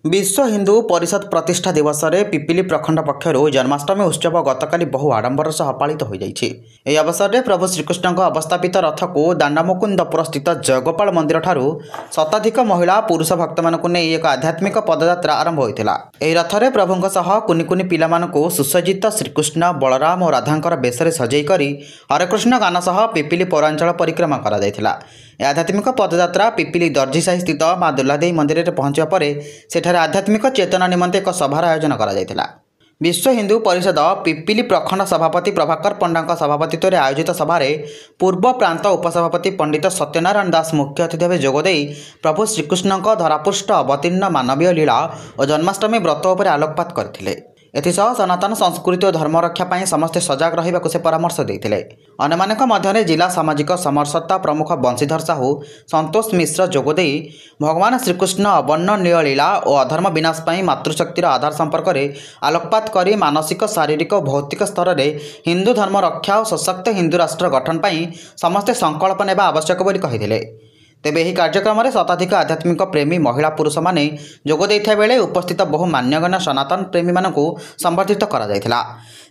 विश्व हिंदू परिषद प्रतिष्ठा दिवस में पिपिली प्रखंड पक्षर जन्माष्टमी उत्सव गतकाली बहु आडंबर सह पालित हो जाइछि। एही अवसर में प्रभु श्रीकृष्ण अवस्थापित रथ को दाण्डमुकुंदपुर स्थित जयगोपाल मंदिर ठारू शताधिक महिला पुरुष भक्त मानक नहीं एक आध्यात्मिक पदयात्रा आरंभ होता। एही रथ में प्रभुଙ୍କ सह कुनि कुनि पिलामानकु सुसज्जित श्रीकृष्ण बलराम और राधांकर बेशरे सजई करी हरे कृष्ण गान सह पिपिली पौरांचल परिक्रमा करा जायथिला। आध्यात्मिक पदयात्रा पिपिली दर्जीसाही स्थित माँ दुर्लादेवी मंदिर में पहुंचा पर सेठारे आध्यात्मिक चेतना निमंते एक सभार आयोजन करा जायथिला। विश्व हिंदू परिषद पिपिली प्रखंड सभापति प्रभाकर पंडा सभापतित्व में आयोजित सभार पूर्व प्रांत उपसभापति पंडित सत्यनारायण दास मुख्य अतिथि भाव जोगदे प्रभु श्रीकृष्ण धरापृष्ठ अवतीर्ण मानवीय लीला और जन्माष्टमी व्रत उपर आलोकपात करथिले। एथिसह सनातन संस्कृति और धर्म रक्षा पाई समस्ते सजग रहिबा से परामर्श देथिले। अन्यमानक मध्यरे जिला सामाजिक समरसता प्रमुख बंशीधर साहू संतोष मिश्र जोगदे भगवान श्रीकृष्ण अवर्णनीय लीला और अधर्म विनाश पाई मातृशक्तिर आधार संपर्क में आलोकपात करी मानसिक शारीरिक और भौतिक स्तर में हिंदू धर्म रक्षा और सशक्त हिंदू राष्ट्र गठन पाई समस्ते संकल्प नेबा आवश्यक बोली कहिथिले। तेबे यह कार्यक्रम में शताधिक आध्यात्मिक प्रेमी महिला पुरुष माने जोग देइथा बेले उपस्थित बहु मान्यगण्य सनातन प्रेमी मानकु संबर्धित करा जायथिला।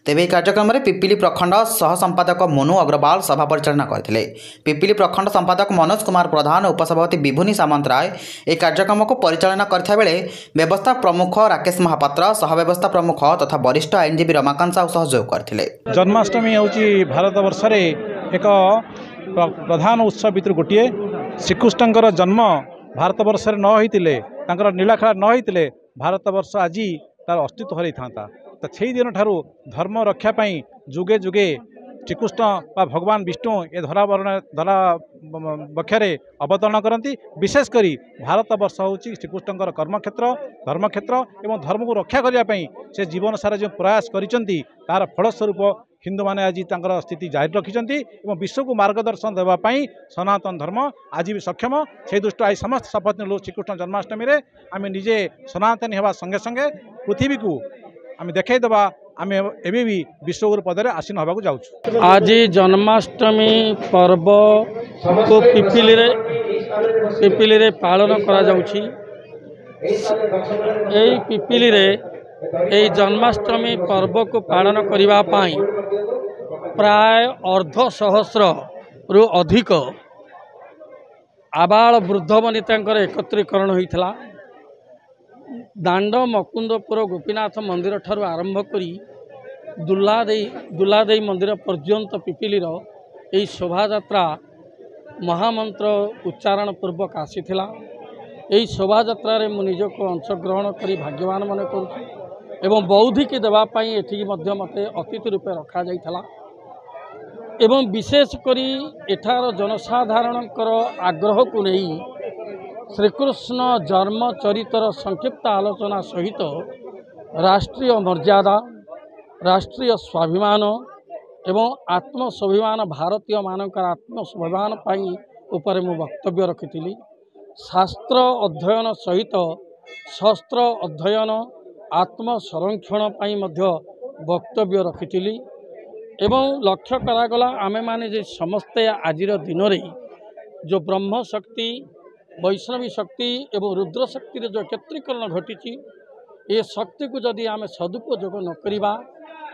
तेबे यह कार्यक्रम में पिपिली प्रखंड सह संपादक मोनू अग्रवाल सभा परिचालना करथिले। पिपिली प्रखंड संपादक मनोज कुमार प्रधान उपसभापति विभुनी सामंतराय एक कार्यक्रम को परिचालना करथिया बेले व्यवस्था प्रमुख राकेश महापात्र सह व्यवस्था प्रमुख तथा वरिष्ठ आईनजीवी रमाकांत साहू सहयोग करथिले। जन्माष्टमी होची भारत वर्ष रे एक प्रधान उत्सव भितर गोटे। श्रीकृष्णଙ୍କର जन्म भारत वर्ष न होइतिले तांकर नीलाखेला न होइतिले भारत वर्ष आज तार अस्तित्व हरई था। तो से दिन ठारू धर्म रक्षा पाई जुगे जुगे श्रीकृष्ण बा भगवान विष्णु ए धरा बक्षरे अवतरण करती। विशेषकर भारत वर्ष हूँ श्रीकृष्णकर कर्मक्षेत्र धर्मक्षेत्र एवं धर्म को रक्षा करने से जीवन सारा जो प्रयास करिसेंती तार फलस्वरूप हिंदू माने आज तांकर स्थिति जारी रखिंट और विश्व को मार्गदर्शन देवाई सनातन धर्म आज भी सक्षम। से दृष्टि आज समस्त शपथ लो श्रीकृष्ण जन्माष्टमी रे आम निजे सनातनी होगा संगे संगे पृथ्वी को आम देखा आम एवं भी विश्वगुरु पद में आसीन होगा जाऊँ। आज जन्माष्टमी पर्व को पिपिली रे पालन करा जाउछि। एई पिपिली रे एई जन्माष्टमी पर्व को पालन करिबा पाई प्राय अर्धसहस्र रु अधिक आबाल वृद्ध वनितांकर एकत्रीकरण होइथला। दाण्ड मकुंदपुर गोपीनाथ मंदिर ठारू आरंभ करी दुर्लादेवी मंदिर पर्यंत पिपिलीर यही शोभा यात्रा महामंत्र उच्चारण पूर्वक आसीथिला। यही शोभा यात्रा रे मु निजको अंशग्रहण करी भाग्यवान मन करूँ एवं बौद्धिक देवाई एठी मध्य मते अतिथि रूपे रखा जाइथला। एवं विशेष करी एठार जनसाधारणकर आग्रह को नहीं श्रीकृष्ण जन्म चरित्र संक्षिप्त आलोचना सहित राष्ट्रीय मर्यादा राष्ट्रीय स्वाभिमान एवं आत्मस्वाभिमान भारतीय मानकर आत्मस्वाभिमान पाई ऊपर मु वक्तव्य रखी। शास्त्र अध्ययन सहित शस्त्र अध्ययन आत्मसंरक्षण पाई मध्य वक्तव्य रखी। एवं लक्ष्य करागला आमे माने जे समस्ते आजिर दिन रे जो ब्रह्म शक्ति वैष्णवी शक्ति एवं रुद्र शक्ति जो एकत्रीकरण घटी ये शक्ति को जदि आमे सदुपयोग न करिबा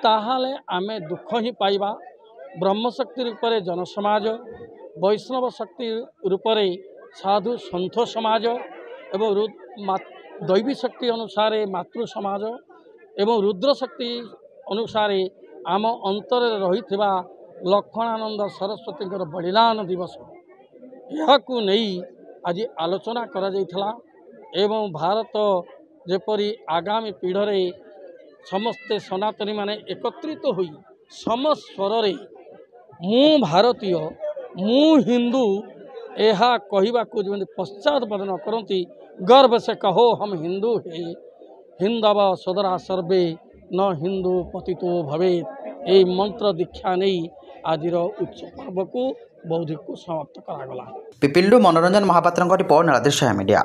ताहाले आमे दुख ही पाइबा। ब्रह्म शक्ति रूपरे जनसमाज वैष्णव शक्ति रूपरे साधु सन्थ समाज एवं दैवी शक्ति अनुसार मातृ समाज एवं रुद्र शक्ति अनुसार आम अंतर रही लक्ष्मणानंद सरस्वती बलिदान दिवस यह नहीं आज आलोचना करा जाइथला। एवं भारत जेपरी आगामी पीढ़े समस्ते सनातनी माने एकत्रित होई समस्वर मु भारतीय मु हिंदू यह कहवाक जमी पश्चात बदन करती गर्व से कहो हम हिंदू है हिंदव सदरा सर्वे न हिंदू पतितो भवेत। ये मंत्र दीक्षा नहीं आज उत्सव पर्व को बौद्धिक को समाप्त करागला। पिपिलु मनोरंजन महापात्र रिपोर्ट नलादेश मीडिया।